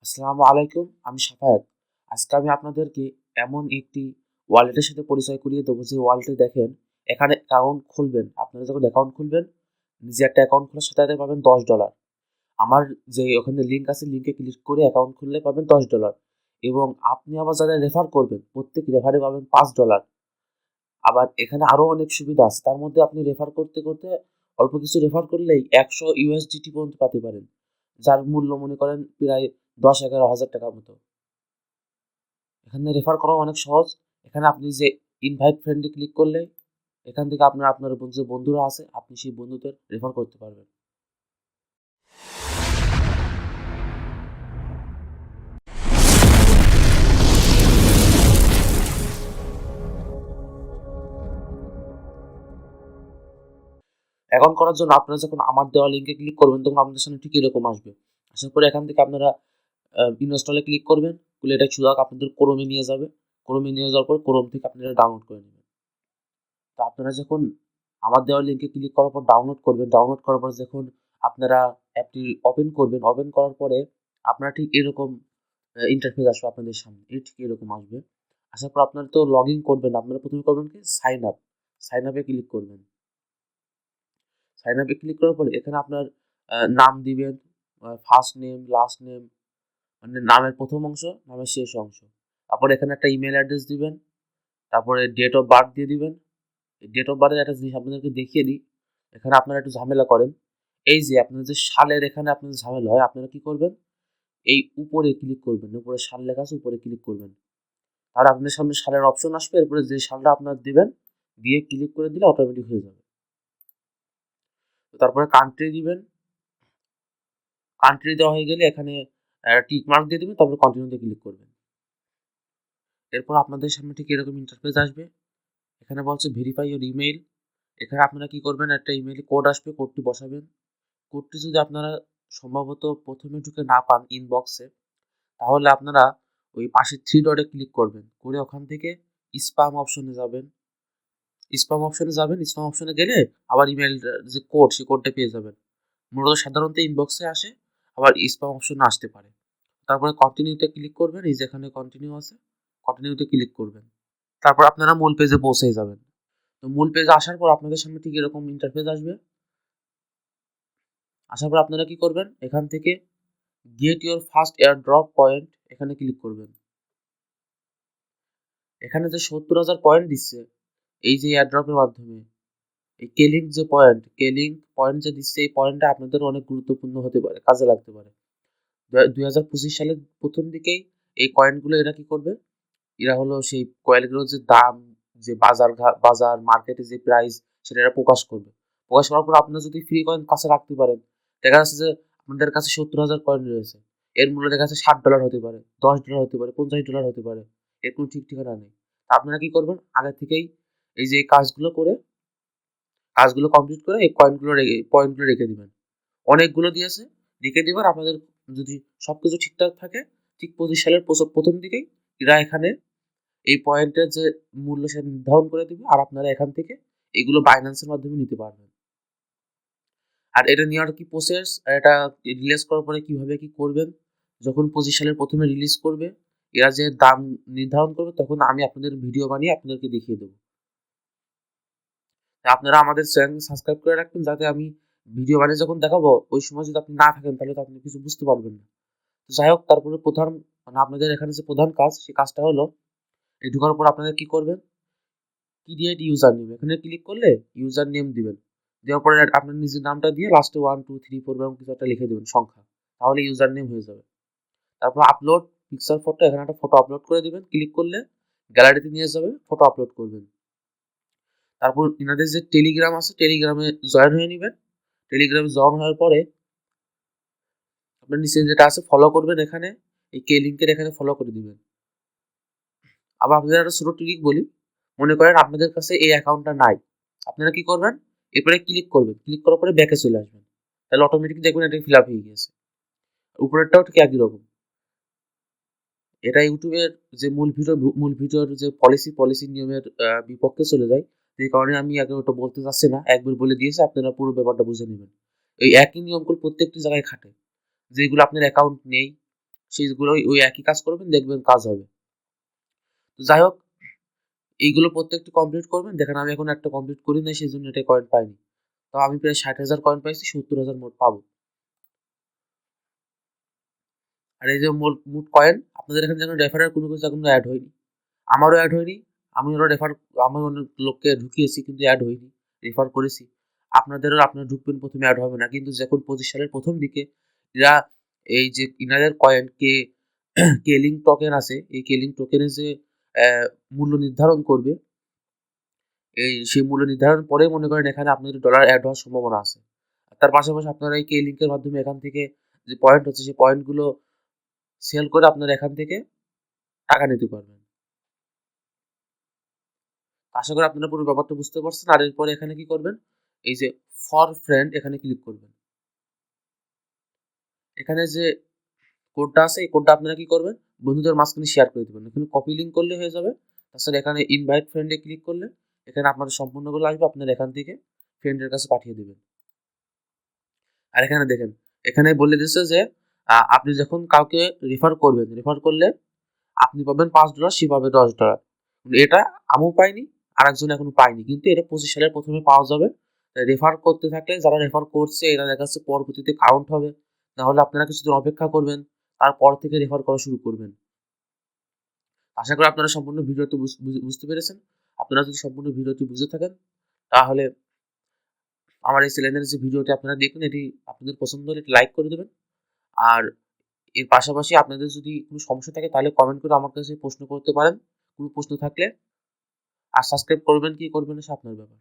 আসসালামু আলাইকুম। আমি সাফায়াত। আজকে আমি আপনাদেরকে এমন একটি ওয়ালেটের সাথে পরিচয় করিয়ে দেবো যে ওয়ালেটে দেখেন এখানে অ্যাকাউন্ট খুলবেন। আপনারা যখন অ্যাকাউন্ট খুলবেন, নিজে একটা অ্যাকাউন্ট খোলার সাথে সাথে পাবেন $10। আমার যে ওখানে লিঙ্ক আছে, লিঙ্কে ক্লিক করে অ্যাকাউন্ট খুললে পাবেন $10 এবং আপনি আবার যারা রেফার করবেন প্রত্যেক রেফারে পাবেন $5। আবার এখানে আরও অনেক সুবিধা আছে। তার মধ্যে আপনি রেফার করতে করতে অল্প কিছু রেফার করলেই 100 USDT পর্যন্ত পেতে পারেন, যার মূল্য মনে করেন প্রায় 10-11 হাজার টাকার মতো। এখানে রেফার করাও অনেক সহজ। এখানে আপনি যে ইনভাইট ফ্রেন্ডে ক্লিক করলে এখান থেকে আপনার যে বন্ধুরা আছে আপনি সেই বন্ধুদের রেফার করতে পারবেন। অ্যাকাউন্ট করার জন্য আপনারা যখন আমার দেওয়া লিঙ্কে ক্লিক করবেন তখন আপনাদের সামনে ঠিক এরকম আসবে। আসার পরে এখান থেকে আপনারা ইনস্টলে ক্লিক করবেন। করলে এটা সোজা আপনাদের ক্রোমে নিয়ে যাবে। ক্রোমে নিয়ে যাওয়ার পর ক্রোম থেকে আপনারা ডাউনলোড করে নেবেন। তো আপনারা যখন আমার দেওয়া লিঙ্কে ক্লিক করার পর ডাউনলোড করবেন, ডাউনলোড করার পর যখন আপনারা অ্যাপটি ওপেন করবেন, ওপেন করার পরে আপনারা ঠিক এরকম ইন্টারফেস আসবে আপনাদের সামনে। ঠিক এরকম আসবে। আসার পর আপনারা তো লগ ইন করবেন। আপনারা প্রথমে করবেন কি সাইন আপ। সাইন আপে ক্লিক করবেন। সাইন আপে ক্লিক করার পরে এখানে আপনার নাম দিবেন, ফার্স্ট নেম, লাস্ট নেম, মানে নামের প্রথম অংশ, নামের শেষ অংশ। তারপরে এখানে একটা ইমেল অ্যাড্রেস দিবেন। তারপরে ডেট অফ বার্থ দিয়ে দিবেন। ডেট অফ বার্থের একটা জিনিস আপনাদেরকে দেখিয়ে দিই। এখানে আপনারা একটু ঝামেলা করেন। এই যে আপনাদের যে সালের এখানে আপনাদের ঝামেলা হয়, আপনারা কি করবেন? এই উপরে ক্লিক করবেন। উপরে সাল লেখা আছে, উপরে ক্লিক করবেন। আর আপনাদের সামনে সালের অপশন আসবে। এরপরে যে সালটা আপনার দিবেন, দিয়ে ক্লিক করে দিলে অটোমেটিক হয়ে যাবে। তারপরে কান্ট্রি দিবেন। কান্ট্রি দেওয়া হয়ে গেলে এখানে টিক মার্ক দিয়ে দিবেন। তারপরে কন্টিনিউতে ক্লিক করবেন। এরপর আপনাদের সামনে ঠিক এরকম ইন্টারফেস আসবে। এখানে বলছে ভেরিফাই ইওর ইমেইল। এখানে আপনারা কি করবেন? একটা ইমেইলে কোড আসবে, কোডটি বসাবেন। কোডটি যদি আপনারা সম্ভবত প্রথমে ঢুকে না পান ইনবক্সে, তাহলে আপনারা ওই পাশে থ্রি ডটে ক্লিক করবেন। করে ওখান থেকে স্প্যাম অপশনে যাবেন। স্প্যাম অপশনে যাবেন। স্প্যাম অপশনে গেলে আবার ইমেইল যে কোড, সেই কোডটা পেয়ে যাবেন। মূলত সাধারণত ইনবক্সে আসে, আবার স্প্যাম অপশনে আসতে পারে। তারপরে কন্টিনিউতে ক্লিক করবেন। এই যেখানে কন্টিনিউ আছে, কন্টিনিউতে ক্লিক করবেন। তারপর আপনারা মূল পেজে পৌঁছে যাবেন। তো মূল পেজে আসার পর আপনাদের সামনে ঠিক এরকম ইন্টারফেস আসবে। আসার পর আপনারা কি করবেন? এখান থেকে gate your first air drop point, এখানে ক্লিক করবেন। এখানে যে 70,000 পয়েন্ট দিচ্ছে এই যে এয়ার ড্রপের মাধ্যমে, এই কেলিং যে পয়েন্ট, কেলিং পয়েন্ট যে দিচ্ছে, এই পয়েন্টটা আপনাদের অনেক গুরুত্বপূর্ণ হতে পারে, কাজে লাগতে পারে। 2025 সালের প্রথম দিকেই এই কয়েনগুলো এরা কি করবে? এরা হলো সেই কয়েনগুলোর যে দাম, যে বাজার মার্কেটে যে প্রাইস, সেটা এরা প্রকাশ করবে। প্রকাশ করার পর আপনারা যদি ফ্রি কয়েন কাছে রাখতে পারেন, দেখা যাচ্ছে যে আপনাদের কাছে 70,000 কয়েন রয়েছে। এর মূল্য দেখা যাচ্ছে $60 হতে পারে, $10 হতে পারে, $50 হতে পারে। এর কোনো ঠিক ঠিকানা নেই। তা আপনারা কি করবেন? আগে থেকেই এই যে কাজগুলো করে, কাজগুলো কমপ্লিট করে এই পয়েন্টগুলো রেখে দিবেন। অনেকগুলো দিয়েছে, রেখে দিবেন। আপনাদের যদি সবকিছু ঠিকঠাক থাকে, ঠিক 25 সালের প্রথম দিকেই এরা এখানে এই পয়েন্টের যে মূল্য সেটা নির্ধারণ করে দিবে, আর আপনারা এখান থেকে এগুলো বাইন্যান্সের মাধ্যমে নিতে পারবেন। আর এটা নেওয়ার কি প্রসেস, এটা রিলিজ করার পরে কিভাবে কি করবেন, যখন 25 সালের প্রথমে রিলিজ করবে, এরা যে দাম নির্ধারণ করবে, তখন আমি আপনাদের ভিডিও বানিয়ে আপনাদেরকে দেখিয়ে দেবো। আপনারা আমাদের চ্যানেল সাবস্ক্রাইব করে রাখবেন, যাতে আমি ভিডিও বানিয়ে যখন দেখাবো ওই সময় যদি আপনি না থাকেন তাহলে তো আপনি কিছু বুঝতে পারবেন না। তো যাই হোক, তারপরে প্রধান, মানে আপনাদের এখানে যে প্রধান কাজ, সেই কাজটা হলো এই ঢোকার পর আপনাদের কি করবেন? ক্রিয়েট ইউজার নেম, এখানে ক্লিক করলে ইউজার নেম দিবেন। দেওয়ার পরে আপনার নিজের নামটা দিয়ে লাস্টে 1 2 3 4 এরকম কিছু একটা লিখে দেবেন, সংখ্যা। তাহলে ইউজার নেম হয়ে যাবে। তারপর আপলোড পিকচার ফটো, এখানে একটা ফটো আপলোড করে দিবেন। ক্লিক করলে গ্যালারিতে নিয়ে যাবে, ফটো আপলোড করবেন। তারপর ইনাদের যে টেলিগ্রাম আছে, টেলিগ্রামে জয়েন হয়ে নেবেন। টেলিগ্রামে জয়েন হওয়ার পরে আপনার নিচে যেটা আছে ফলো করবেন, এখানে এই কে লিঙ্কের এখানে ফলো করে দিবেন। আবার আপনাদের একটা ছোট ট্রিক বলি। মনে করেন আপনাদের কাছে এই অ্যাকাউন্টটা নাই, আপনারা কি করবেন? এরপরে ক্লিক করবেন। ক্লিক করার পরে ব্যাকে চলে আসবেন। তাহলে অটোমেটিক দেখবেন এটা ফিল আপ হয়ে গিয়েছে। উপরেরটাও ঠিক একই রকম। এটা ইউটিউবের যে মূল ভিডিওর যে পলিসি নিয়মের বিপক্ষে চলে যায়। যে কারণে আমি আগে ওটা বলতে চাচ্ছি না। একবার বলে দিয়েছি, আপনারা পুরো ব্যাপারটা বুঝে নেবেন। এই একই নিয়মগুলো প্রত্যেকটি জায়গায় খাটে। যেগুলো আপনার অ্যাকাউন্ট নেই, সেইগুলো ওই একই কাজ করবেন, দেখবেন কাজ হবে। তো যাই হোক, এইগুলো প্রত্যেকটি কমপ্লিট করবেন। দেখেন আমি এখন একটা কমপ্লিট করি নাই, সেই জন্য এটা কয়েন পাইনি। তো আমি প্রায় 60,000 কয়েন পাইছি, 70,000 মোট পাবো। আর এই যে মোট কয়েন, আপনাদের এখানে যেন রেফারের কোনো কিছু এখনো অ্যাড হয়নি। আমারও অ্যাড হয়নি। আমি অনেক লোককে ঢুকিয়েছি কিন্তু অ্যাড হয়নি। রেফার করেছি। আপনারা ঢুকবেন, প্রথমে অ্যাড হবে না। কিন্তু যখন 25 সালের প্রথম দিকে এরা এই যে ইনারের কয়েন কেলিং টোকেন আছে, এই কেলিং টোকেনের যে মূল্য নির্ধারণ করবে, সেই মূল্য নির্ধারণ পরেই মনে করেন এখানে আপনাদের ডলার অ্যাড হওয়ার সম্ভাবনা আছে। তার পাশাপাশি আপনারা এই লিঙ্কের মাধ্যমে এখান থেকে যে পয়েন্ট হচ্ছে, সেই পয়েন্টগুলো সেল করে আপনারা এখান থেকে টাকা নিতে পারবেন। আশা করি আপনারা পুরো ব্যাপারটা বুঝতে পারছেন। আর এরপরে এখানে কি করবেন, এই যে ফর ফ্রেন্ড এখানে ক্লিক করবেন। এখানে যে কোডটা আছে, এই কোডটা আপনারা কি করবেন, বন্ধুদের মাঝখানে শেয়ার করে দেবেন। এখানে কপি লিঙ্ক করলে হয়ে যাবে। তাছাড়া এখানে ইনভাইট ফ্রেন্ডে ক্লিক করলে এখানে আপনাদের সম্পূর্ণগুলো আসবে, আপনারা এখান থেকে ফ্রেন্ডের কাছে পাঠিয়ে দেবেন। আর এখানে দেখেন, এখানে বলে দিচ্ছে যে আপনি যখন কাউকে রেফার করলে আপনি পাবেন $5, সে পাবে $10। এটা আমিও পাইনি, আরেকজন এখনো পাইনি, কিন্তু এটা 25 সালের প্রথমে পাওয়া যাবে। রেফার করতে থাকলে যারা রেফার করছে এরা দেখা যাচ্ছে পরবর্তীতে কাউন্ট হবে। নাহলে আপনারা কিছুদিন অপেক্ষা করবেন, তারপর থেকে রেফার করা শুরু করবেন। আশা করি আপনারা সম্পূর্ণ ভিডিওটি বুঝতে পেরেছেন। আপনারা যদি সম্পূর্ণ ভিডিওটি বুঝে থাকেন, তাহলে আমার এই চ্যানেলের যে ভিডিওটি আপনারা দেখুন, এটি আপনাদের পছন্দ হলে লাইক করে দেবেন। আর এর পাশাপাশি আপনাদের যদি কোনো সমস্যা থাকে তাহলে কমেন্ট করে আমার কাছে প্রশ্ন করতে পারেন, কোনো প্রশ্ন থাকলে। আর সাবস্ক্রাইব করবেন কি করবেন না সে আপনার ব্যাপার।